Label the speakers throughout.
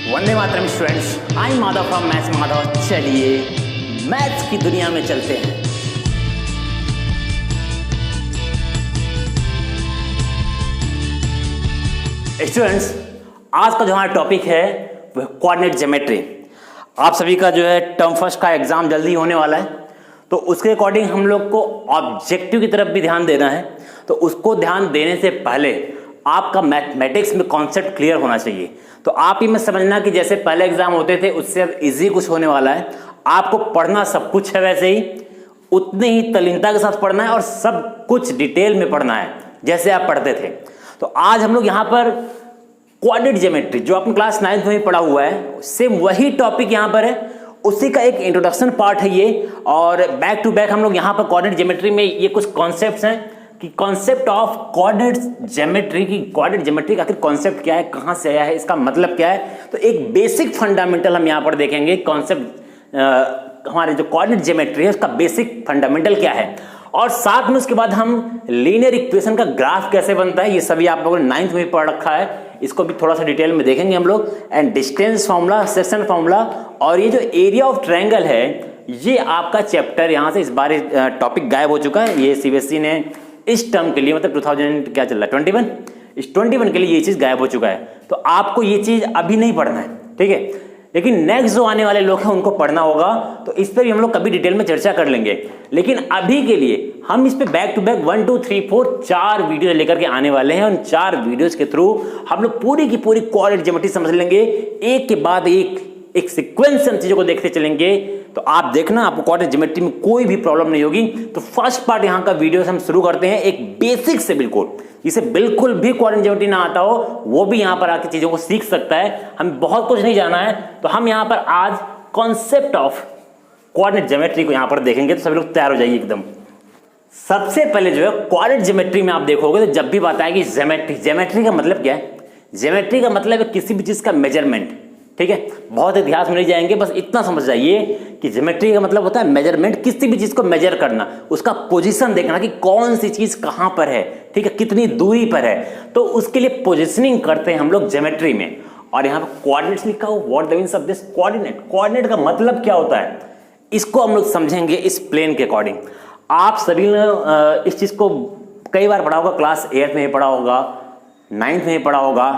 Speaker 1: Vande Mataram students, I am Madhav from maths Madhav. चलिए maths की दुनिया में चलते हैं। स्टूडेंट्स, आज का जो हमारा टॉपिक है वह कोऑर्डिनेट ज्योमेट्री। आप सभी का जो है टर्म फर्स्ट का एग्जाम जल्दी होने वाला है, तो उसके अकॉर्डिंग हम लोग को ऑब्जेक्टिव की तरफ भी ध्यान देना है। तो उसको ध्यान देने से पहले आपका मैथमेटिक्स में कॉन्सेप्ट क्लियर होना चाहिए। तो आप ही में समझना कि जैसे पहले एग्जाम होते थे उससे अब इजी कुछ होने वाला है। आपको पढ़ना सब कुछ है, वैसे ही उतनी ही तल्लीनता के साथ पढ़ना है और सब कुछ डिटेल में पढ़ना है जैसे आप पढ़ते थे। तो आज हम लोग यहाँ पर कोऑर्डिनेट ज्योमेट्री जो आपने क्लास 9th में पढ़ा हुआ है, सेम वही टॉपिक यहाँ पर है, उसी का एक इंट्रोडक्शन पार्ट है ये। और बैक टू बैक हम लोग यहाँ पर कोऑर्डिनेट ज्योमेट्री में ये कुछ कॉन्सेप्ट्स हैं कि कॉन्सेप्ट ऑफ कोऑर्डिनेट ज्योमेट्री की, कोऑर्डिनेट ज्योमेट्री का आखिर कॉन्सेप्ट क्या है, कहाँ से आया है, इसका मतलब क्या है। तो एक बेसिक फंडामेंटल हम यहाँ पर देखेंगे कॉन्सेप्ट, हमारे जो कोऑर्डिनेट ज्योमेट्री है उसका बेसिक फंडामेंटल क्या है। और साथ में उसके बाद हम लीनियर इक्वेशन का ग्राफ कैसे बनता है, ये सभी आप लोगों ने 9th में पढ़ रखा है, इसको भी थोड़ा सा डिटेल में देखेंगे हम लोग। And distance formula, section formula, और ये जो एरिया ऑफ ट्रायंगल है ये आपका चैप्टर यहाँ से इस बार टॉपिक गायब हो चुका है। ये सीबीएसई ने इस टर्म के लिए, मतलब 2000 क्या चल रहा है 21, इस 21 के लिए ये चीज गायब हो चुका है। तो आपको ये चीज अभी नहीं पढ़ना है, ठीक है, लेकिन नेक्स्ट जो आने वाले लोग हैं उनको पढ़ना होगा। तो इस पर भी हम लोग कभी डिटेल में चर्चा कर लेंगे। लेकिन अभी के लिए हम इस पे बैक टू बैक 1 2 3 4 4 वीडियो लेकर के आने वाले हैं। उन 4 वीडियोस के थ्रू हम लोग पूरी की पूरी कोऑर्डिनेट ज्योमेट्री समझ लेंगे, एक के बाद एक सीक्वेंस से हम चीजों को देखते चलेंगे। तो आप देखना, आपको कोऑर्डिनेट ज्योमेट्री में कोई भी प्रॉब्लम नहीं होगी। तो फर्स्ट पार्ट यहाँ का वीडियो हम शुरू करते हैं एक बेसिक से, बिल्कुल जिसे बिल्कुल भी कोऑर्डिनेट ज्योमेट्री ना आता हो वो भी यहाँ पर आके चीजों को सीख सकता है। हमें बहुत कुछ नहीं जाना है, तो हम यहाँ पर आज कॉन्सेप्ट ऑफ कोऑर्डिनेट ज्योमेट्री को यहाँ पर देखेंगे। तो सभी लोग तैयार हो जाइए एकदम। सबसे पहले जो है कोऑर्डिनेट ज्योमेट्री में आप देखोगे तो जब भी बात आएगी ज्योमेट्री, ज्योमेट्री का मतलब क्या है? ज्योमेट्री का मतलब है किसी भी चीज का मेजरमेंट, ठीक है। बहुत इतिहास में नहीं जाएंगे, बस इतना समझ जाइए कि ज्योमेट्री का मतलब होता है मेजरमेंट, किसी भी चीज को मेजर करना, उसका पोजीशन देखना कि कौन सी चीज कहां पर है, ठीक है, कितनी दूरी पर है। तो उसके लिए पोजीशनिंग करते हैं हम लोग ज्योमेट्री में। और यहाँ पर कोऑर्डिनेट्स लिखा हो, what the means of this coordinate, coordinate का मतलब क्या होता है, इसको हम लोग समझेंगे इस प्लेन के अकॉर्डिंग। आप सभी ने इस चीज को कई बार पढ़ा होगा, क्लास 8th में पढ़ा होगा, 9th में पढ़ा होगा,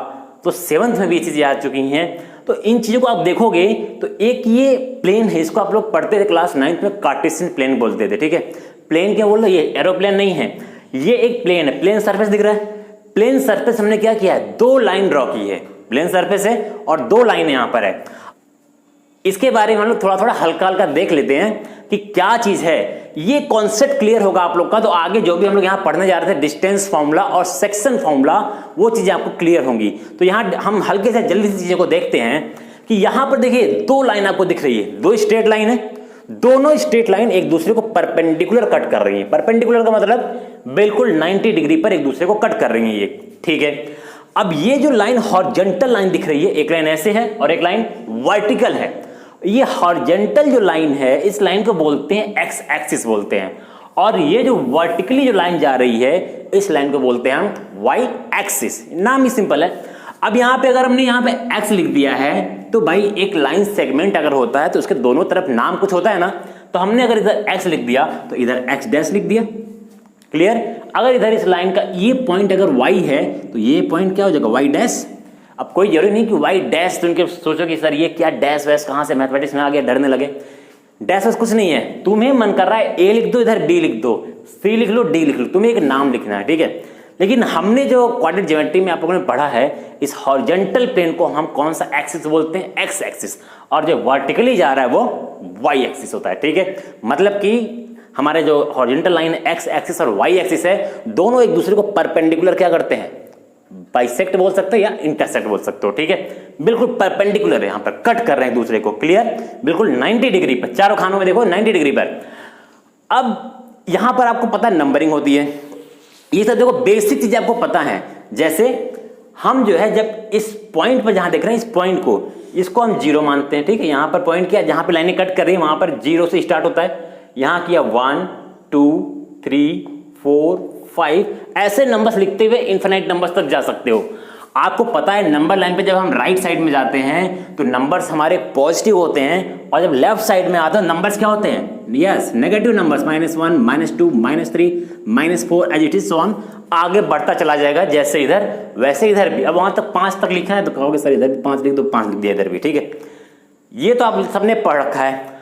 Speaker 1: तो 7th में भी ये चीजें आ चुकी हैं। तो इन चीजों को आप देखोगे तो एक ये प्लेन है, इसको आप लोग पढ़ते थे क्लास 9th में, कार्टेशियन प्लेन बोलते थे, ठीक है। प्लेन क्या बोल रहे, ये एरोप्लेन नहीं है, ये एक प्लेन है। प्लेन सरफेस दिख रहा है, प्लेन सरफेस हमने क्या किया है, 2 लाइन ड्रॉ की है, प्लेन सरफेस है और 2 लाइन यहाँ पर है। इसके बारे में हम लोग थोड़ा थोड़ा हल्का हल्का देख लेते हैं कि क्या चीज है। ये कॉन्सेप्ट क्लियर होगा आप लोग का, तो आगे जो भी हम लोग यहाँ पढ़ने जा रहे थे डिस्टेंस फार्मूला और सेक्शन फार्मूला, वो चीजें आपको क्लियर होंगी। तो यहाँ हम हल्के से जल्दी से चीजों को देखते हैं कि यहाँ पर देखिए 2 लाइन आपको दिख रही है, 2 स्ट्रेट लाइन है, दोनों स्ट्रेट लाइन एक दूसरे को परपेंडिकुलर कट कर रही है। परपेंडिकुलर का मतलब बिल्कुल 90 डिग्री पर एक दूसरे को कट कर रही है ये, ठीक है। अब ये जो लाइन हॉरिजॉन्टल लाइन दिख रही है, एक लाइन ऐसे है और एक लाइन वर्टिकल है। ये हॉरिजॉन्टल जो लाइन है इस लाइन को बोलते हैं एक्स एक्सिस बोलते हैं, और ये जो वर्टिकली जो लाइन जा रही है इस लाइन को बोलते हैं हम वाई एक्सिस। नाम ही सिंपल है। अब यहाँ पे अगर हमने यहाँ पे एक्स लिख दिया है तो भाई एक लाइन सेगमेंट अगर होता है तो उसके दोनों तरफ नाम कुछ होता है ना, तो हमने अगर इधर एक्स लिख दिया तो इधर एक्स डैश लिख दिया, क्लियर। अगर इधर इस लाइन का ये पॉइंट अगर वाई है तो ये पॉइंट क्या हो जाएगा, वाई डैश। अब कोई जरूरी नहीं कि वाई डैश, तो उनके सोचो कि सर ये क्या डैश वैश कहां से मैथमेटिक्स में आ गया, डरने लगे। डैश वैश कुछ नहीं है, तुम्हें मन कर रहा है ए लिख दो, इधर बी लिख दो, सी लिख लो, डी लिख लो, तुम्हें एक नाम लिखना है, ठीक है। लेकिन हमने जो कोऑर्डिनेट ज्योमेट्री में आप लोगों ने पढ़ा है, इस हॉरिजॉन्टल प्लेन को हम कौन सा एक्सिस बोलते हैं, एक्स एक्सिस, और जो वर्टिकली जा रहा है वो वाई एक्सिस होता है, ठीक है। मतलब कि हमारे जो हॉरिजॉन्टल लाइन एक्स एक्सिस और वाई एक्सिस है, दोनों एक दूसरे को परपेंडिकुलर क्या करते हैं, बाइसेक्ट बोल सकते हो या इंटरसेक्ट बोल सकते हो, ठीक है। बिल्कुल परपेंडिकुलर है, यहां पर कट कर रहे हैं एक दूसरे को, क्लियर, बिल्कुल 90 डिग्री पर, चारों खानों में देखो 90 डिग्री पर। अब यहां पर आपको पता है नंबरिंग होती है, ये सब देखो बेसिक चीजें आपको पता है। जैसे हम जो है जब इस पॉइंट पर जहां देख रहे हैं, इस पॉइंट को, इसको हम 0 मानते हैं, ठीक है। यहां पर पॉइंट क्या, जहां पे लाइनें कट कर रही है वहां पर 0 से स्टार्ट होता है। यहां किया 1 2 3 4 5, ऐसे नंबर्स लिखते हुए इनफिनिट नंबर्स तक जा सकते हो। आपको पता है नंबर लाइन पे जब हम राइट साइड में जाते हैं तो नंबर्स हमारे पॉजिटिव होते हैं, और जब लेफ्ट साइड में आते हैं नंबर्स क्या होते हैं? Yes, negative numbers, -1, -2, -3, -4 as it is so on, आगे बढ़ता चला जाएगा जैसे इधर वैसे इधर भी। अब वहां तक 5 तक लिखा है तो कहोगे सर इधर भी 5 लिख दो, 5 लिख दिया इधर भी, ठीक है। ये तो आप सबने पढ़ रखा है।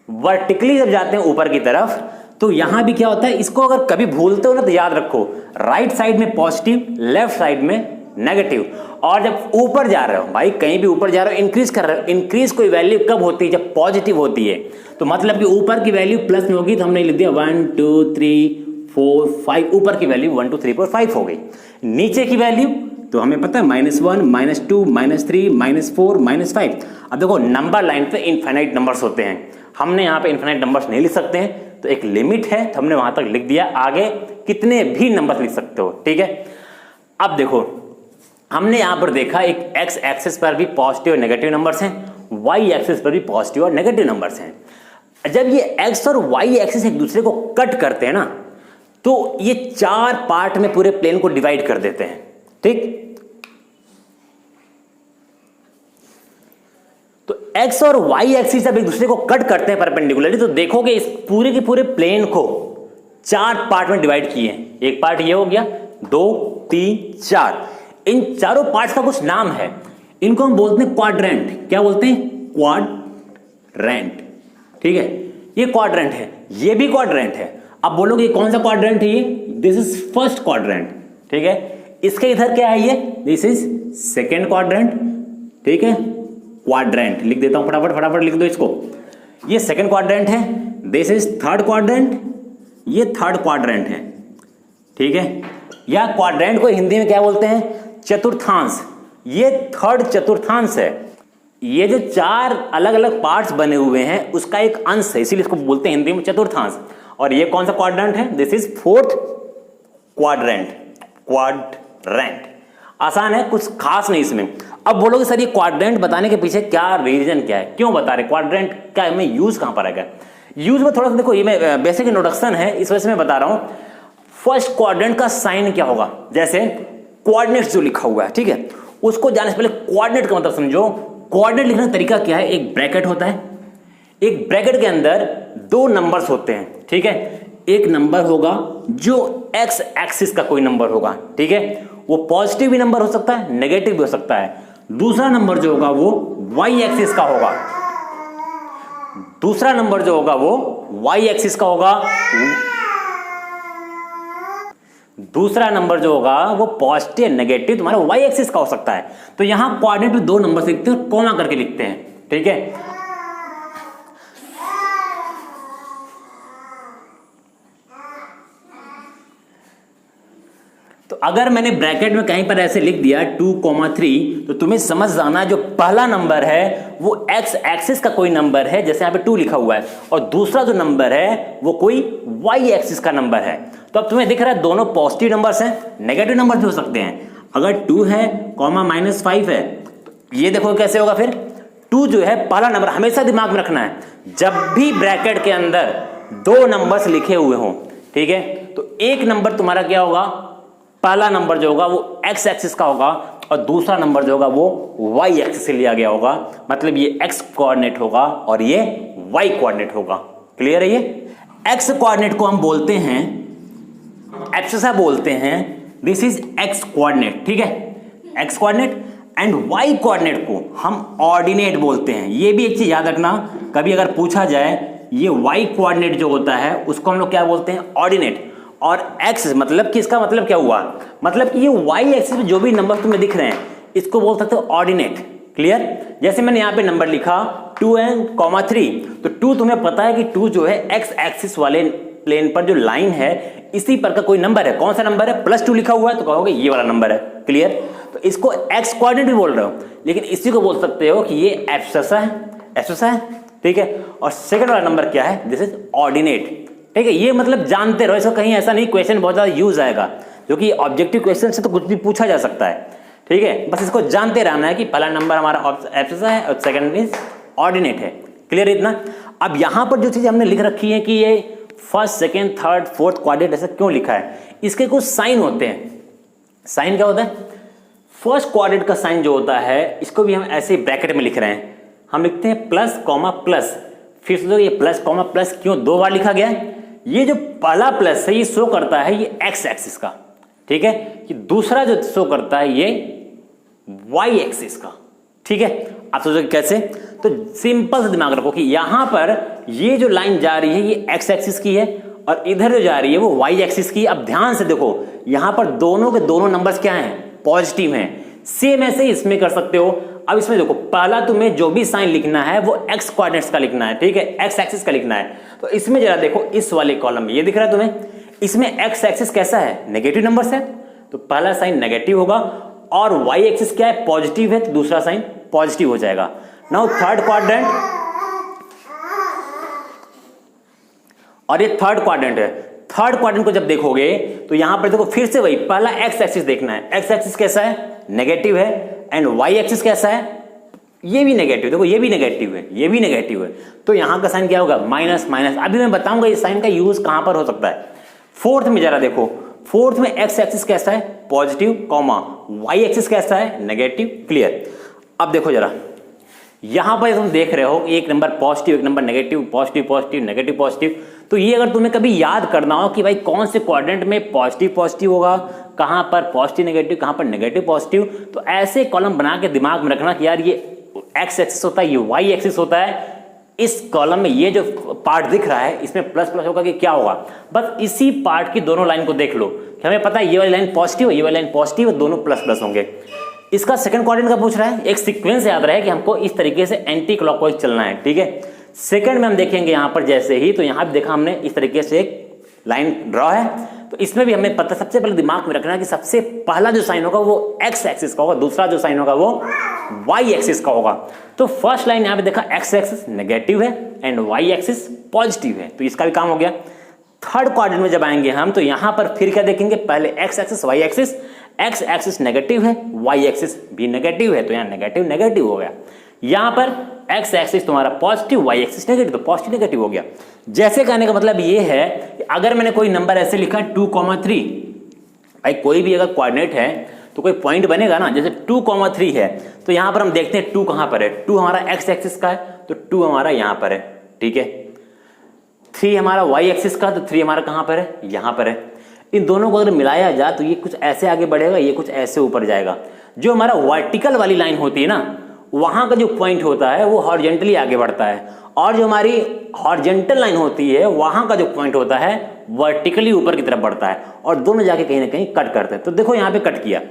Speaker 1: वर्टिकली जब जाते हैं ऊपर की तरफ तो यहां भी क्या होता है, इसको अगर कभी भूलते हो ना तो याद रखो, राइट साइड में पॉजिटिव, लेफ्ट साइड में नेगेटिव। और जब ऊपर जा रहे हो भाई, कहीं भी ऊपर जा रहे हो, इंक्रीज कर रहे हो, इंक्रीज कोई वैल्यू कब होती है? जब पॉजिटिव होती है। तो मतलब कि ऊपर की वैल्यू प्लस में होगी तो हमने लिख दिया 1 2 3 4 5, ऊपर की वैल्यू 1 2 3 4 5 हो गई। नीचे की वैल्यू तो हमें पता है -1 -2 -3 -4 -5। अब देखो नंबर लाइन पे इनफाइनाइट नंबर्स होते हैं, हमने यहाँ पे इनफाइनाइट नंबर्स नहीं लिख सकते हैं, तो एक लिमिट है तो हमने वहां तक लिख दिया, आगे कितने भी नंबर लिख सकते हो, ठीक है। अब देखो हमने यहां पर देखा एक एक्स एक्सिस पर भी पॉजिटिव और नेगेटिव नंबर्स हैं, वाई एक्सिस पर भी पॉजिटिव और नेगेटिव नंबर्स हैं। जब ये एक्स और वाई एक्सिस एक दूसरे को कट करते हैं ना तो ये 4 पार्ट में पूरे प्लेन को डिवाइड कर देते हैं, ठीक। तो एक्स और वाई एक्सिस जब एक दूसरे को कट करते हैं परपेंडिकुलरली तो देखोगे इस पूरे के पूरे प्लेन को 4 पार्ट में डिवाइड किए हैं। एक पार्ट ये हो गया, 2 3 4, इन चारों पार्ट्स का कुछ नाम है, इनको हम बोलते हैं क्वाड्रेंट। क्या बोलते हैं? क्वाड्रेंट, ठीक है। ये क्वाड्रेंट है, ये भी क्वाड्रेंट है। अब बोलोगे कौन सा क्वाड्रेंट है ये? दिस इज फर्स्ट क्वाड्रेंट, ठीक है। इसके इधर क्या है ये? दिस इज सेकेंड क्वाड्रेंट, ठीक है। क्वाड्रेंट लिख देता हूं, फटाफट फटाफट लिख दो इसको। ये सेकेंड क्वाड्रेंट है, दिस इज थर्ड क्वाड्रेंट, ये थर्ड क्वाड्रेंट है, ठीक है। या क्वाड्रेंट को हिंदी में क्या बोलते हैं? चतुर्थांश। ये थर्ड चतुर्थांश है। ये जो 4 अलग अलग पार्ट्स बने हुए हैं उसका एक अंश है, इसीलिए इसको बोलते हैं हिंदी में चतुर्थांश। और ये कौन सा क्वाड्रेंट है? This is fourth quadrant, quadrant. आसान है, कुछ खास नहीं इसमें। अब बोलोगे सर ये क्वाड्रेंट बताने के पीछे क्या रीजन क्या है, क्यों बता रहे क्वाड्रेंट, क्या में यूज कहां पर आएगा? यूज में थोड़ा सा देखो, ये मैं बेसिक इंट्रोडक्शन है इस वजह से मैं बता रहा हूं। फर्स्ट क्वाड्रेंट का साइन क्या होगा? जैसे कोऑर्डिनेट्स जो लिखा हुआ है, ठीक है, उसको जानने से पहले कोऑर्डिनेट का मतलब समझो। कोऑर्डिनेट लिखने का तरीका क्या है? एक ब्रैकेट होता है, एक ब्रैकेट के अंदर 2 नंबर्स होते हैं, ठीक है। एक नंबर होगा जो एक्स एक्सिस का कोई नंबर होगा, ठीक है, वो पॉजिटिव भी नंबर हो सकता है, नेगेटिव भी हो सकता है। दूसरा नंबर जो होगा वो वाई एक्सिस का होगा, दूसरा नंबर जो होगा वो वाई एक्सिस का होगा, दूसरा नंबर जो होगा वो पॉजिटिव नेगेटिव तुम्हारा वाई एक्सिस का हो सकता है। तो यहां कोऑर्डिनेट में 2 नंबर लिखते हैं, कॉमा करके लिखते हैं, ठीक है। तो अगर मैंने ब्रैकेट में कहीं पर ऐसे लिख दिया 2,3 तो तुम्हें समझ जाना जो पहला नंबर है वो एक्स एक्सिस का कोई नंबर है, जैसे यहां पे 2 लिखा हुआ है, और दूसरा जो नंबर है वो कोई वाई एक्सिस का नंबर है। तो अब तुम्हें दिख रहा है दोनों पॉजिटिव नंबर्स हैं, नेगेटिव नंबर भी हो सकते हैं। अगर 2 है, -5 है, तो ये देखो कैसे होगा फिर। 2 जो है पहला नंबर, हमेशा दिमाग में रखना है, जब भी ब्रैकेट के अंदर 2 नंबर्स लिखे हुए हों, ठीक है, तो एक नंबर तुम्हारा क्या होगा? पहला नंबर जो होगा वो एक्स एक्सिस का होगा, और दूसरा नंबर जो होगा वो वाई एक्सिस से लिया गया होगा। मतलब ये एक्स कोऑर्डिनेट होगा और ये वाई कोऑर्डिनेट होगा। क्लियर है? ये एक्स कोऑर्डिनेट को हम बोलते हैं एब्सिसा बोलते हैं, दिस इज एक्स कोऑर्डिनेट, ठीक है, X coordinate. And Y coordinate को हम ऑर्डिनेट बोलते हैं। ये भी एक चीज याद रखना, कभी अगर पूछा जाए ये वाई कोऑर्डिनेट जो होता है उसको हम लोग क्या बोलते हैं? ऑर्डिनेट। और एक्स मतलब कि इसका मतलब क्या हुआ? मतलब कि ये वाई एक्सिस में जो भी नंबर तुम्हें दिख रहे हैं इसको बोल सकते हो ऑर्डिनेट। क्लियर? जैसे मैंने यहाँ पे नंबर लिखा 2n,3, तो 2 तुम्हें पता है कि 2 जो है एक्स एक्सिस वाले प्लेन पर जो लाइन है इसी पर का कोई नंबर है। कौन सा नंबर है? +2 लिखा हुआ है, तो कहोगे ये वाला नंबर है। क्लियर? तो इसको एक्स कोऑर्डिनेट भी बोल रहे हो, लेकिन इसी को बोल सकते हो कि ये एब्सिसा है, एब्सिसा है, ठीक है। और सेकंड वाला नंबर क्या है? दिस इज ऑर्डिनेट, ठीक है। ये मतलब जानते रहो, इसको कहीं ऐसा नहीं क्वेश्चन बहुत ज्यादा यूज आएगा, क्योंकि ऑब्जेक्टिव क्वेश्चन से तो कुछ भी पूछा जा सकता है, ठीक है। बस इसको जानते रहना है कि पहला नंबर हमारा एब्सिसा है और सेकंड मींस ऑर्डिनेट है। क्लियर इतना? अब यहां पर जो चीज हमने लिख रखी है कि ये first, second, third, fourth quadrant ऐसा क्यों लिखा है, इसके कुछ साइन होते हैं। साइन क्या होता है? फर्स्ट क्वाड्रेंट का साइन जो होता है इसको भी हम ऐसे ब्रैकेट में लिख रहे हैं, हम लिखते हैं प्लस कॉमा प्लस। फिर सोचो ये प्लस कॉमा प्लस क्यों 2 बार लिखा गया? ये जो पहला प्लस है ये शो करता है ये एक्स एक्सिस का, ठीक है। कि दूसरा जो शो करता है ये वाई एक्सिस का, ठीक है। आप सोचो कैसे? तो सिंपल सा दिमाग रखो कि यहां पर ये जो लाइन जा रही है ये एक्स एक्सिस की है और इधर जो जा रही है वो वाई एक्सिस की। अब ध्यान से देखो यहां पर दोनों के दोनों नंबर्स क्या हैं? पॉजिटिव हैं। सेम ऐसे इसमें कर सकते हो। अब इसमें देखो पहला तुम्हें जो भी साइन लिखना है वो एक्स कोऑर्डिनेट्स का लिखना है, ठीक है, एक्स एक्सिस का लिखना है। तो इसमें जरा देखो इस वाले कॉलम में ये दिख रहा है तुम्हें, इसमें एक्स एक्सिस कैसा है? नेगेटिव नंबर है, तो पहला साइन नेगेटिव होगा और वाई एक्सिस क्या है? पॉजिटिव है, तो दूसरा साइन पॉजिटिव हो जाएगा। नाउ थर्ड क्वाड्रेंट, और ये थर्ड क्वाड्रेंट है। थर्ड क्वाड्रेंट को जब देखोगे तो यहां पर देखो फिर से वही पहला एक्स एक्सिस देखना है। एक्स एक्सिस कैसा है? नेगेटिव है। एंड वाई एक्सिस कैसा है? ये भी नेगेटिव, देखो ये भी नेगेटिव है, ये भी नेगेटिव है। तो यहां का साइन क्या होगा? Minus minus. अभी मैं बताऊंगा इस साइन का यूज कहां पर हो सकता है। फोर्थ में जरा देखो, फोर्थ में एक्स एक्सिस कैसा है? पॉजिटिव, कॉमा वाई एक्सिस कैसा है? नेगेटिव। क्लियर। अब देखो जरा यहां पर तुम देख रहे हो एक नंबर पॉजिटिव, एक number negative, positive positive, negative positive. तो ये अगर तुम्हें कभी याद करना हो कि भाई कौन से क्वाड्रेंट में पॉजिटिव पॉजिटिव होगा, कहां पर पॉजिटिव नेगेटिव, कहां पर नेगेटिव पॉजिटिव, तो ऐसे कॉलम बना के दिमाग में रखना कि यार ये एक्स एक्सिस होता है, ये वाई एक्सिस होता है। इस कॉलम में ये जो पार्ट दिख रहा है इसमें प्लस प्लस होगा कि क्या होगा? बस इसी पार्ट की दोनों लाइन को देख लो कि हमें पता है ये वाली लाइन पॉजिटिव है, ये वाली लाइन पॉजिटिव है, दोनों प्लस प्लस होंगे। इसका सेकंड क्वाड्रेंट का पूछ रहा है, एक सीक्वेंस याद रहे कि हमको इस तरीके से एंटी क्लॉकवाइज चलना है, ठीक है। सेकंड में हम देखेंगे यहां पर जैसे ही, तो यहां भी देखा हमने इस तरीके से एक लाइन ड्रॉ है, तो इसमें भी हमें पता सबसे पहले दिमाग में रखना है कि सबसे पहला जो साइन होगा वो एक्स एक्सिस का होगा, दूसरा जो साइन होगा वो वाई एक्सिस का होगा। तो फर्स्ट लाइन यहां पे देखा एक्स एक्सिस नेगेटिव है एंड वाई एक्सिस पॉजिटिव है, तो इसका भी काम हो गया। थर्ड क्वाड्रेंट में जब आएंगे हम तो यहां पर फिर क्या देखेंगे? पहले X axis Y axis, X axis negative है, वाई एक्सिस भी नेगेटिव है, तो यहां नेगेटिव नेगेटिव हो गया। यहां पर एक्स एक्सिस तुम्हारा पॉजिटिव, वाई एक्सिस नेगेटिव, तो पॉजिटिव नेगेटिव हो गया। जैसे कहने का मतलब ये है कि अगर मैंने कोई नंबर ऐसे लिखा 2,3, भाई कोई भी अगर कोऑर्डिनेट है तो कोई पॉइंट बनेगा ना, जैसे 2,3 है, तो यहां पर हम देखते हैं 2 कहां पर है? 2 हमारा एक्स एक्सिस का है, तो 2 हमारा यहां पर है, ठीक है। 3 हमारा वाई एक्सिस का, तो 3 हमारा कहां पर है? यहां पर है। इन दोनों को अगर मिलाया जाए तो ये कुछ ऐसे आगे बढ़ेगा, ये कुछ ऐसे ऊपर जाएगा। जो हमारा वर्टिकल वाली लाइन होती है ना, वहां का जो पॉइंट होता है वो हॉरिजॉन्टली आगे बढ़ता है, और जो हमारी हॉरिजॉन्टल लाइन होती है वहां का जो पॉइंट होता है वर्टिकली ऊपर की तरफ बढ़ता है, और दोनों जाके कहीं ना कहीं कट करते हैं। तो देखो यहां पे कट किया,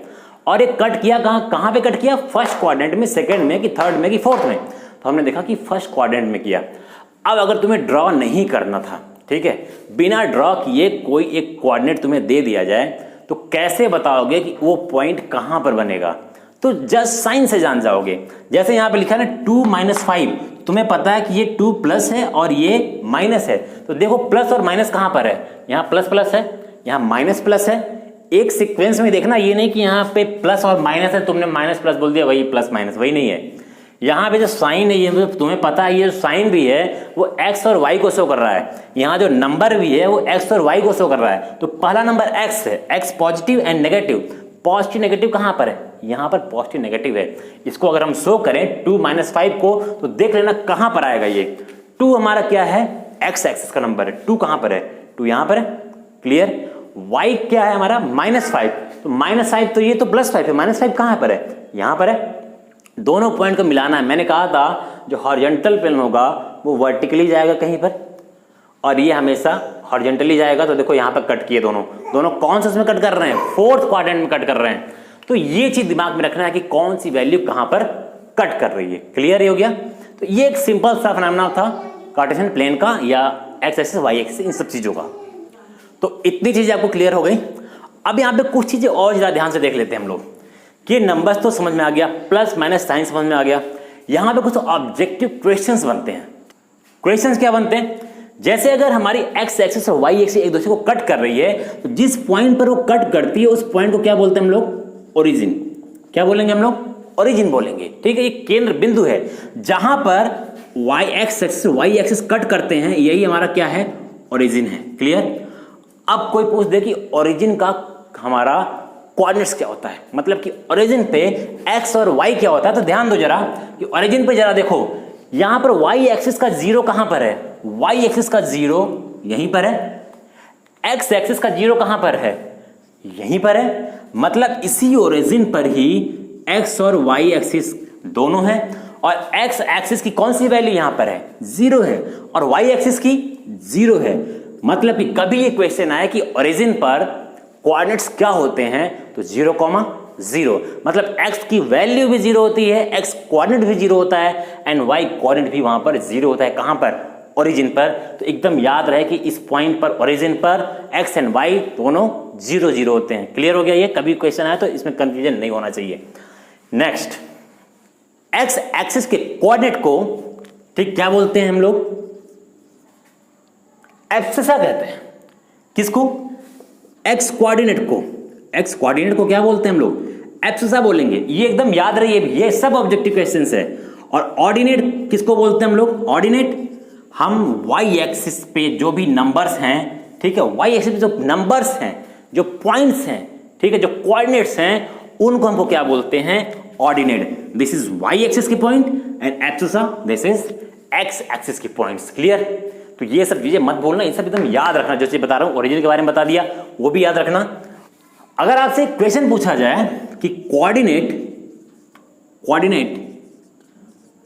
Speaker 1: और एक कट किया कहां पे कट किया? फर्स्ट क्वाड्रेंट में, सेकंड में, कि थर्ड में, कि फोर्थ में? तो हमने देखा कि फर्स्ट क्वाड्रेंट में किया। अब अगर तुम्हें ड्रॉ नहीं करना था, ठीक है, बिना ड्रॉ किए कोई एक कोऑर्डिनेट तुम्हें दे दिया जाए, तो कैसे बताओगे कि वो पॉइंट कहां पर बनेगा? तो जस्ट साइन से जान जाओगे। जैसे यहां पे लिखा है ना 2 - 5, तुम्हें पता है कि ये 2 प्लस है और ये माइनस है, तो देखो प्लस और माइनस कहां पर है? यहां प्लस प्लस है, यहां माइनस प्लस है। एक सीक्वेंस में देखना, ये नहीं कि यहां पे प्लस और माइनस है तुमने माइनस प्लस बोल दिया, वही प्लस माइनस, वही नहीं है। यहां पे जो साइन है ये तुम्हें पता है, ये साइन भी है वो एक्स और वाई को शो कर रहा है, यहां जो नंबर भी है वो एक्स और वाई को शो कर रहा है। तो पहला नंबर एक्स है, x positive and negative. Positive negative कहां पर है? यहां पर पॉजिटिव नेगेटिव है। इसको अगर हम शो करें 2 - 5 को, तो देख लेना कहां पर आएगा। ये 2 हमारा क्या है? एक्स एक्सिस का नंबर है। 2 कहां पर है? 2 यहां पर है। क्लियर। y क्या है हमारा? -5, तो -5, तो ये तो +5 है, -5 कहां पर है? यहां पर है। दोनों पॉइंट को मिलाना है। मैंने कहा था जो हॉरिजॉन्टल प्लेन होगा वो वर्टिकली जाएगा कहीं पर, और ये हमेशा हॉरिजॉन्टली जाएगा। तो देखो यहां पर कट किए, दोनों कौन से में कट कर रहे हैं? फोर्थ क्वाड्रेंट में कट कर रहे हैं। तो ये चीज दिमाग में रखना है कि कौन सी वैल्यू कहां पर कट कर रही है। क्लियर हो गया? तो ये एक सिंपल सा फिनोमेना था कार्टेशियन प्लेन का, या एक्स एक्सिस वाई एक्सिस, इन सब चीजों का। तो इतनी चीजें आपको क्लियर हो गई। अब यहां पे कुछ चीजें और ज्यादा ध्यान से देख लेते हैं हम लोग, कि नंबर्स तो समझ में आ गया, प्लस माइनस साइन समझ में आ गया। यहां पे कुछ ऑब्जेक्टिव क्वेश्चंस बनते हैं। क्वेश्चंस क्या बनते हैं? जैसे अगर हमारी एक्स एक्सिस और वाई एक्सिस एक दूसरे को कट कर रही है, तो जिस पॉइंट पर वो कट करती है उस पॉइंट को क्या बोलते हैं हम लोग? ओरिजिन। क्या बोलेंगे हम लोग? ओरिजिन बोलेंगे। ठीक है, ये केंद्र बिंदु है जहां पर वाई एक्सिस कट करते हैं, यही हमारा क्या है? ओरिजिन है। क्लियर। अब कोई पूछ दे कि ओरिजिन का हमारा कोऑर्डिनेट्स क्या होता है, मतलब कि ओरिजिन पे एक्स और वाई क्या होता है। तो ध्यान दो जरा कि ओरिजिन पे जरा देखो, यहां पर वाई एक्सिस का जीरो कहां पर है, वाई एक्सिस का जीरो यहीं पर है, एक्स एक्सिस का जीरो कहां पर है, यहीं पर है। मतलब इसी ओरिजिन पर ही एक्स और वाई एक्सिस दोनों है, और एक्स एक्सिस की कौन सी वैल्यू यहां पर है, जीरो है, और वाई एक्सिस की जीरो है। मतलब कि कभी ये क्वेश्चन आया कि ओरिजिन पर कोऑर्डिनेट्स क्या होते हैं, तो 0,0, मतलब x की वैल्यू भी जीरो होती है, x कोऑर्डिनेट भी जीरो होता है, एंड y कोऑर्डिनेट भी वहां पर जीरो होता है। कहां पर, ओरिजिन पर। तो एकदम याद रहे कि इस पॉइंट पर ओरिजिन पर x एंड y दोनों 0,0 होते हैं। क्लियर हो गया ये, कभी क्वेश्चन आया तो इसमें कंफ्यूजन नहीं होना चाहिए। नेक्स्ट, x एक्सिस के कोऑर्डिनेट को ठीक क्या बोलते हैं हम लोग, एब्सिसा कहते हैं। किसको, x कोऑर्डिनेट को, x कोऑर्डिनेट को क्या बोलते हैं हम लोग, एब्सिसा बोलेंगे। ये एकदम याद रहिए, ये सब ऑब्जेक्टिव क्वेश्चंस है। और ऑर्डिनेट किसको बोलते हैं हम लोग, ऑर्डिनेट हम y एक्सिस पे जो भी नंबर्स हैं, ठीक है, y एक्सिस पे जो नंबर्स हैं, जो पॉइंट्स हैं, ठीक है, जो कोऑर्डिनेट्स हैं, उनको हमको क्या बोलते हैं, ordinate. This is y axis की point and abscissa this is x axis की पॉइंट्स। क्लियर। तो ये सब चीजें मत बोलना, ये सब एकदम याद रखना। जो चीज बता रहा हूं ओरिजिन के बारे में बता दिया, वो भी याद रखना। अगर आपसे क्वेश्चन पूछा जाए कि कोऑर्डिनेट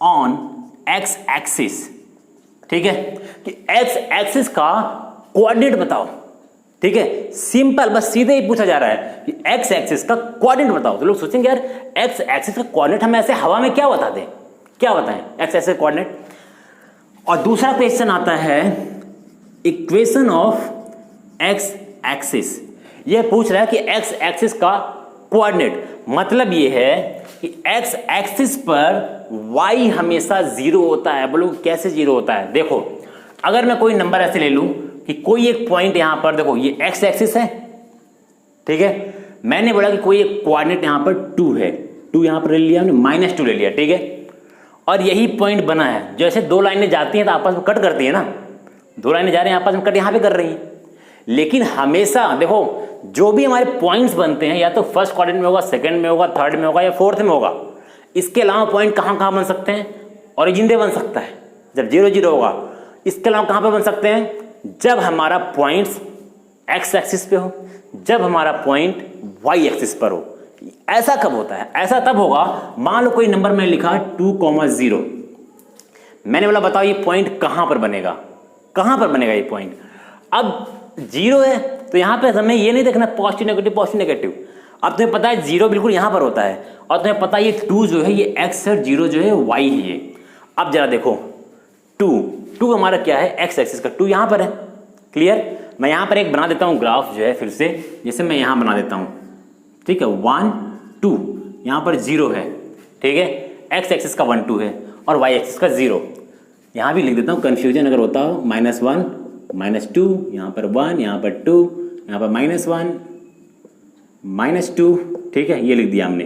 Speaker 1: ऑन x एक्सिस, ठीक है, कि x एक्सिस का कोऑर्डिनेट बताओ, ठीक है, सिंपल, बस सीधे ही पूछा जा रहा है कि x एक्सिस का कोऑर्डिनेट बताओ। तो लोग सोचेंगे यार x एक्सिस का कोऑर्डिनेट हम ऐसे हवा में क्या बता दें, क्या बताएं x एक्सिस कोऑर्डिनेट। और दूसरा क्वेश्चन आता है इक्वेशन ऑफ x एक्सिस। यह पूछ रहा है कि x एक्सिस का कोऑर्डिनेट, मतलब यह है कि x एक्सिस पर y हमेशा जीरो होता है। बोलो कैसे जीरो होता है, देखो अगर मैं कोई नंबर ऐसे ले लूं कि कोई एक पॉइंट यहां पर, देखो ये x एक्सिस है, ठीक है, मैंने बोला कि कोई एक कोऑर्डिनेट यहां पर 2 है, 2 यहां पर ले लिया हमने, -2 ले लिया, ठीक है, और यही पॉइंट बना है। जैसे दो लाइनें जाती हैं तो आपस में कट करती है ना, दो लाइनें जा रही हैं आपस में कट यहां पे कर रही हैं। लेकिन हमेशा देखो जो भी हमारे पॉइंट्स बनते हैं या तो फर्स्ट क्वाड्रेंट में होगा, सेकंड में होगा, थर्ड में होगा या फोर्थ में होगा। इसके अलावा पॉइंट कहां कहां बन सकते हैं, ओरिजिन पे बन सकता है जब 0,0 होगा। इसके अलावा कहां पे बन सकते हैं, जब हमारा पॉइंट्स x एक्सिस पे हो, जब हमारा पॉइंट y एक्सिस पर हो। ऐसा कब होता है, ऐसा तब होगा, मान लो कोई नंबर मैंने लिखा 2,0, मैंने बोला बताओ ये पॉइंट कहां पर बनेगा, कहां पर बनेगा ये पॉइंट। अब 0 है तो यहां पे हमें ये नहीं देखना पॉजिटिव नेगेटिव पॉजिटिव नेगेटिव। अब तुम्हें पता है 0 बिल्कुल यहां पर होता है, और तुम्हें पता है ये 2 जो है ये x है, 0 जो है y है ये। अब जरा देखो 2 हमारा क्या है, x एक्सिस का 2 यहां पर है। क्लियर। मैं यहां पर एक बना देता हूं ग्राफ जो है, फिर से जैसे मैं यहां बना देता हूं, ठीक है, 1 2 यहां पर 0 है, ठीक है, x एक्सिस का 1 2 है और y एक्सिस का 0। यहां भी लिख देता हूं, कंफ्यूजन अगर होता हो, -1 -2, यहां पर 1, यहां पर 2, यहां पर -1 -2, ठीक है, ये लिख दिया हमने।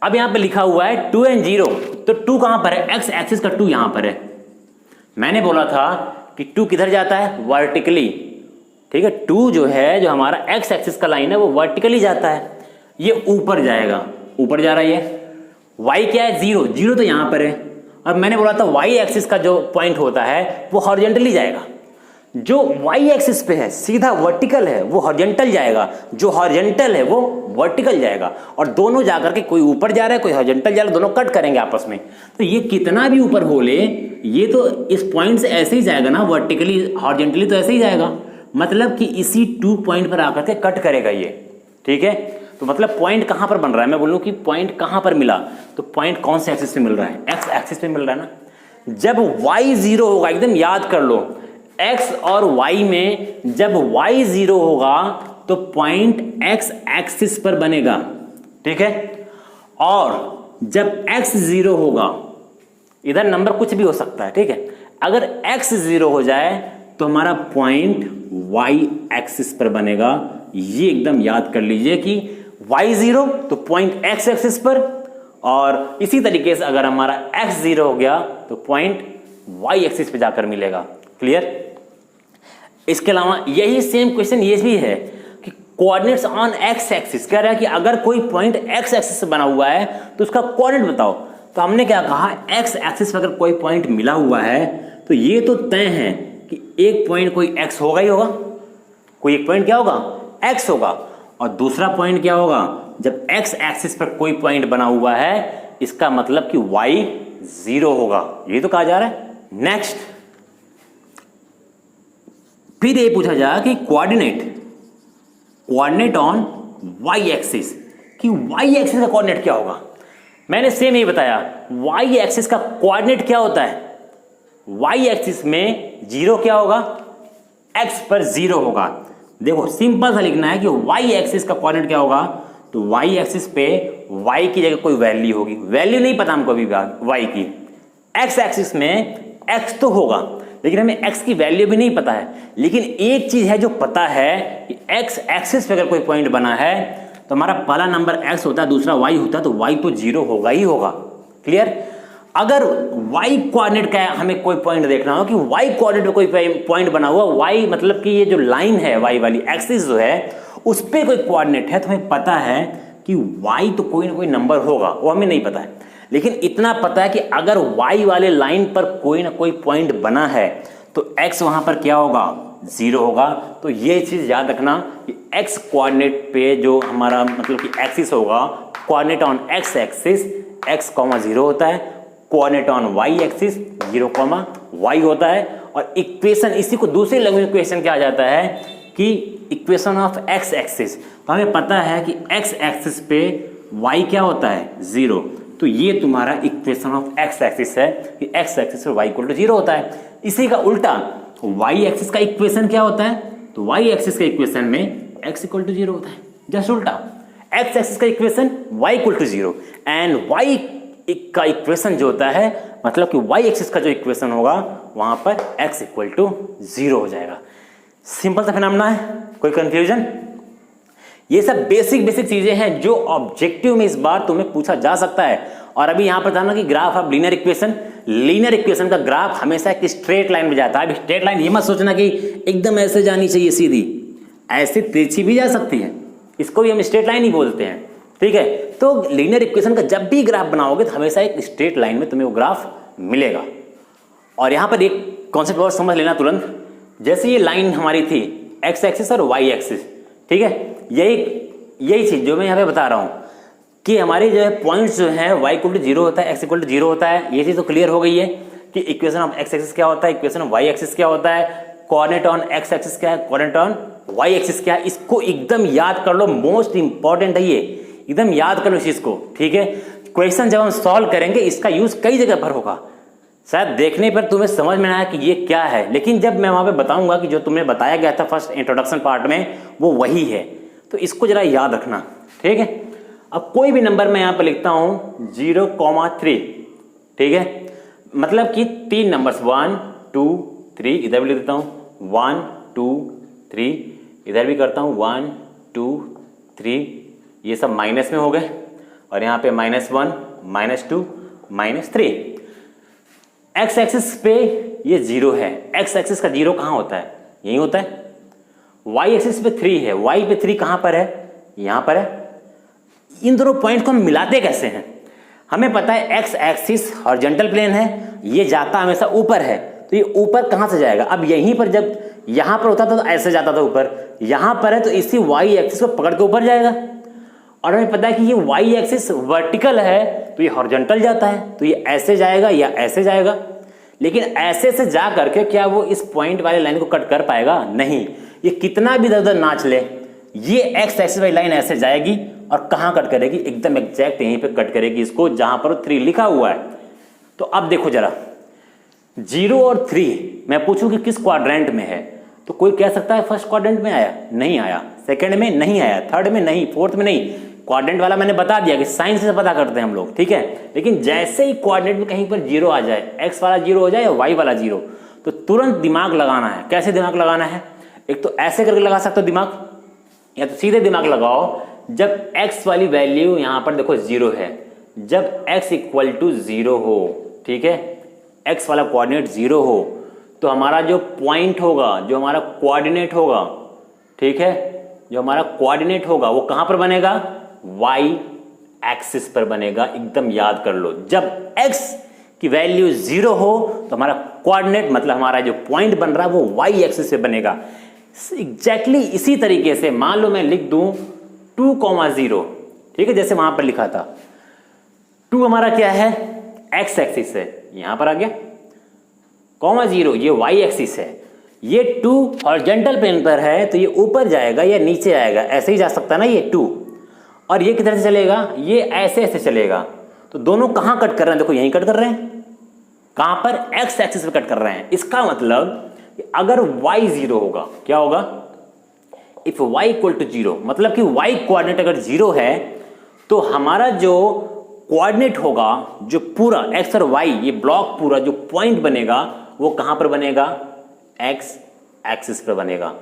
Speaker 1: अब यहां पर लिखा हुआ है 2 एंड 0, तो 2 कहां पर है, x एक्सिस का 2 यहां पर है। मैंने बोला था कि 2 किधर जाता है, वर्टिकली, ठीक है, 2 जो है, जो हमारा x एक्सिस का लाइन है वो वर्टिकली जाता है, ये ऊपर जाएगा, ऊपर जा रहा है ये। y क्या है, 0 तो यहां पर है। अब मैंने बोला था y एक्सिस का जो पॉइंट होता है वो हॉरिजॉन्टली जाएगा, जो y एक्सिस पे है सीधा वर्टिकल है वो हॉरिजॉन्टल जाएगा, जो हॉरिजॉन्टल है वो वर्टिकल जाएगा, और दोनों जाकर के कोई ऊपर जा रहा है कोई हॉरिजॉन्टल जा रहा है, दोनों कट करेंगे आपस में। तो ये कितना भी ऊपर हो ले, ये तो इस पॉइंट से ऐसे ही जाएगा ना, वर्टिकली हॉरिजॉन्टली तो ऐसे ही जाएगा, मतलब कि इसी 2 पॉइंट पर आकर के कट करेगा ये, ठीक है। तो मतलब पॉइंट कहां पर बन रहा है, मैं बोलूं कि पॉइंट कहां पर मिला, तो पॉइंट कौन से एक्सिस पे मिल रहा है, x एक्सिस पे मिल रहा है ना। जब y 0 होगा, एकदम याद कर लो, x और y में जब y 0 होगा तो पॉइंट x एक्सिस पर बनेगा, ठीक है, और जब x 0 होगा, इधर नंबर कुछ भी हो सकता है, ठीक है, अगर x 0 हो जाए तो हमारा पॉइंट y एक्सिस पर बनेगा। ये एकदम याद कर लीजिए कि y 0 तो पॉइंट x एक्सिस पर, और इसी तरीके से अगर हमारा x 0 हो गया तो पॉइंट y एक्सिस पे जाकर मिलेगा। क्लियर। इसके अलावा यही सेम क्वेश्चन ये भी है कि कोऑर्डिनेट्स ऑन एक्स एक्सिस, कह रहा है कि अगर कोई पॉइंट एक्स एक्सिस से बना हुआ है तो उसका कोऑर्डिनेट बताओ। तो हमने क्या कहा, एक्स एक्सिस पर अगर कोई पॉइंट मिला हुआ है तो ये तो तय है कि एक पॉइंट कोई एक्स होगा ही होगा, कोई एक पॉइंट क्या होगा एक्स होगा, और दूसरा पॉइंट क्या होगा, जब एक्स एक्सिस पर कोई पॉइंट बना हुआ है इसका मतलब कि वाई 0 होगा, ये तो कहा जा रहा है। नेक्स्ट फिर ये पूछा जाए कि कोऑर्डिनेट ऑन वाई एक्सिस, कि वाई एक्सिस का कोऑर्डिनेट क्या होगा। मैंने सेम ही बताया, वाई एक्सिस का कोऑर्डिनेट क्या होता है, वाई एक्सिस में 0 क्या होगा, एक्स पर 0 होगा। देखो सिंपल सा लिखना है कि वाई एक्सिस का कोऑर्डिनेट क्या होगा, तो वाई एक्सिस पे वाई की जगह कोई वैल्यू होगी, वैल्यू नहीं पता हमको अभी वाई की। एक्स एक्सिस में एक्स तो होगा लेकिन हमें एक्स की वैल्यू भी नहीं पता है, लेकिन एक चीज है जो पता है कि एक्स एक्सिस पे अगर कोई पॉइंट बना है तो हमारा पहला नंबर एक्स होता है, दूसरा वाई होता है, तो वाई तो 0 होगा ही होगा। क्लियर। अगर वाई कोऑर्डिनेट का हमें कोई पॉइंट देखना हो कि वाई कोऑर्डिनेट में कोई पॉइंट बना हुआ, वाई मतलब कि ये जो लाइन है वाई वाली एक्सिस जो है उस पर कोई कोऑर्डिनेट है, तो हमें पता है कि वाई तो कोई ना कोई नंबर होगा, वो हमें नहीं पता है, लेकिन इतना पता है कि अगर वाई वाले लाइन पर कोई ना कोई पॉइंट बना है तो एक्स वहां पर क्या होगा, 0 होगा। तो ये चीज याद रखना कि एक्स कोऑर्डिनेट पे जो हमारा मतलब कि एक्सिस होगा, coordinate on X axis X 0 होता है, coordinate on Y axis 0, Y होता है। और इक्वेशन, इसी को दूसरी लैंग्वेज इक्वेशन क्या जाता है कि इक्वेशन ऑफ एक्स एक्सिस। तो हमें पता है कि एक्स एक्सिस पे वाई क्या होता है, 0, तो ये तुम्हारा इक्वेशन ऑफ एक्स एक्सिस है कि एक्स एक्सिस पर वाई इक्वल टू 0 होता है। इसी का उल्टा वाई एक्सिस का इक्वेशन क्या होता है, तो वाई एक्सिस के इक्वेशन में एक्स इक्वल टू 0 होता है, जस्ट उल्टा। एक्स एक्सिस का equation Y equal to 0 and Y का इक्वेशन जो होता है मतलब कि वाई एक्सिस का जो इक्वेशन होगा वहां पर एक्स इक्वल टू 0 हो जाएगा। सिंपल सा फिनोमेना है, कोई कंफ्यूजन। ये सब बेसिक चीजें हैं जो ऑब्जेक्टिव में इस बार तुम्हें पूछा जा सकता है। और अभी यहां पर जानना कि ग्राफ ऑफ लीनियर इक्वेशन का ग्राफ हमेशा एक स्ट्रेट लाइन में जाता है। अब स्ट्रेट लाइन ये मत सोचना कि एकदम ऐसे जानी चाहिए सीधी, ऐसे तिरछी भी जा सकती है, इसको भी हम स्ट्रेट लाइन ही बोलते हैं, ठीक है। तो लीनियर इक्वेशन का जब भी ग्राफ बनाओगे तो हमेशा एक स्ट्रेट लाइन में तुम्हें वो ग्राफ मिलेगा। और यहां पर एक कॉन्सेप्ट और समझ लेना तुरंत, जैसे ये लाइन हमारी थी एक्स एक्सिस और वाई एक्सिस, ठीक है, यही चीज जो मैं यहाँ पे बता रहा हूँ कि हमारे जो है पॉइंट्स जो है वाई इक्वल टू 0 होता है, एक्स इक्वल टू 0 होता है। ये चीज तो क्लियर हो गई है कि इक्वेशन ऑफ एक्स एक्सिस क्या होता है, इक्वेशन ऑफ वाई एक्सिस क्या होता है, कोऑर्डिनेट ऑन एक्स एक्सिस क्या है, कोऑर्डिनेट ऑन वाई एक्सिस क्या है। इसको एकदम याद कर लो, मोस्ट इंपॉर्टेंट है ये, एकदम याद कर लो इस चीज को, ठीक है। क्वेश्चन जब हम सॉल्व करेंगे इसका यूज कई जगह पर होगा, शायद देखने पर तुम्हें समझ में ना आया कि ये क्या है, लेकिन जब मैं वहां पे बताऊंगा कि जो तुमने बताया गया था फर्स्ट इंट्रोडक्शन पार्ट में वो वही है, तो इसको जरा याद रखना, ठीक है। अब कोई भी नंबर मैं यहां पर लिखता हूं 0,3, ठीक है, मतलब कि 3 नंबर्स 1 2 3, इधर भी लिख देता हूं 1 2 3, इधर भी करता हूं 1 2 3, ये सब माइनस में हो गए और यहाँ पे -1 -2 -3। एक्स एक्सिस पे ये 0 है, एक्स एक्सिस का 0 कहाँ होता है, यही होता है। वाई एक्सिस पे 3 है, वाई पे 3 कहाँ पर है, यहाँ पर है। इन दोनों पॉइंट को हम मिलाते कैसे हैं, हमें पता है एक्स एक्सिस हॉरिजॉन्टल प्लेन है, ये जाता हमेशा ऊपर है, तो ये ऊपर कहाँ से जाएगा, अब यहीं पर जब यहाँ पर होता था तो ऐसे जाता था ऊपर, यहाँ पर है तो इसी वाई एक्सिस को पकड़ के ऊपर जाएगा। और हमें पता है कि ये वाई एक्सिस वर्टिकल है तो ये हॉरिजॉन्टल जाता है, तो ये ऐसे जाएगा या ऐसे जाएगा, लेकिन ऐसे से जा करके क्या वो इस पॉइंट वाली लाइन को कट कर पाएगा, नहीं। ये कितना भी इधर उधर नाच ले, ये एक्स एक्सिस वाली लाइन ऐसे जाएगी और कहाँ कट करेगी, एकदम एग्जैक्ट यहीं पे कट करेगी इसको जहां पर 3 लिखा हुआ है। तो अब देखो जरा 0 और 3 मैं पूछूं कि किस क्वाड्रेंट में है, तो कोई कह सकता है फर्स्ट क्वाड्रेंट में आया, नहीं आया, सेकंड में नहीं आया, थर्ड में नहीं, फोर्थ में नहीं। क्वाड्रेंट वाला मैंने बता दिया कि साइन से पता करते हैं हम लोग, ठीक है। लेकिन जैसे ही क्वाड्रेंट में कहीं पर 0 आ जाए, एक्स वाला 0 हो जाए या वाई वाला 0, तो तुरंत दिमाग लगाना है। कैसे दिमाग लगाना है, एक तो ऐसे करके लगा सकते हो दिमाग, या तो सीधे दिमाग लगाओ जब x वाली वैल्यू यहां पर देखो 0 है, जब x इक्वल टू 0 हो, ठीक है, x वाला कोऑर्डिनेट 0 हो, तो हमारा जो पॉइंट होगा, जो हमारा कोऑर्डिनेट होगा, ठीक है, जो हमारा कोऑर्डिनेट होगा वो कहां पर बनेगा, वाई एक्सिस पर बनेगा। एकदम याद कर लो, जब x की वैल्यू 0 हो तो हमारा कोऑर्डिनेट मतलब हमारा जो पॉइंट बन रहा है वो वाई एक्सिस पे बनेगा। एग्जैक्टली इसी तरीके से मान लो मैं लिख दूं 2,0, ठीक है, जैसे वहां पर लिखा था 2 हमारा क्या है, x एक्सिस है, यहां पर आ गया, 0 ये y एक्सिस है, ये 2 हॉरिजॉन्टल प्लेन पर है तो ये ऊपर जाएगा या नीचे आएगा, ऐसे ही जा सकता है ना ये 2, और ये किधर से चलेगा, ये ऐसे ऐसे चलेगा। तो दोनों कहां कट कर रहे हैं, देखो यहीं कट कर रहे हैं, कहां पर, x एक्सिस पे कट कर रहे हैं। इसका मतलब कि अगर y 0 होगा, क्या होगा, इफ y इक्वल टू 0, मतलब कि y कोऑर्डिनेट अगर 0 है तो हमारा जो कोऑर्डिनेट होगा, जो पूरा x और y ये ब्लॉक पूरा जो पॉइंट बनेगा वो कहां पर बनेगा, x एक्सिस पर बनेगा।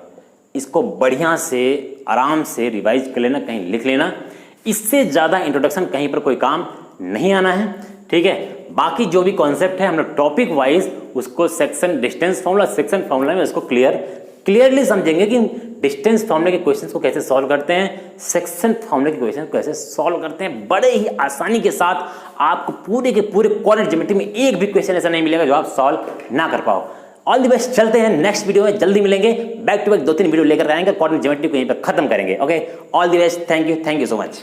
Speaker 1: इसको बढ़िया से आराम से रिवाइज कर लेना, कहीं लिख लेना, इससे ज्यादा इंट्रोडक्शन कहीं पर कोई काम नहीं आना है, ठीक है। बाकी जो भी कॉन्सेप्ट है हम लोग टॉपिक वाइज उसको section distance formula, section formula में उसको क्लियरली समझेंगे कि डिस्टेंस फार्मूले के क्वेश्चंस को कैसे सॉल्व करते हैं, सेक्शन फार्मूले के क्वेश्चन को कैसे सॉल्व करते हैं। बड़े ही आसानी के साथ आपको पूरे के पूरे कोऑर्डिनेट ज्योमेट्री में एक भी क्वेश्चन ऐसा नहीं मिलेगा जो आप सॉल्व ना कर पाओ। ऑल द बेस्ट, चलते हैं नेक्स्ट वीडियो में, जल्दी मिलेंगे, बैक टू बैक 2-3 वीडियो लेकर आएंगे, कोऑर्डिनेट ज्योमेट्री को यहीं पर खत्म करेंगे। Okay, all the best, thank you so much.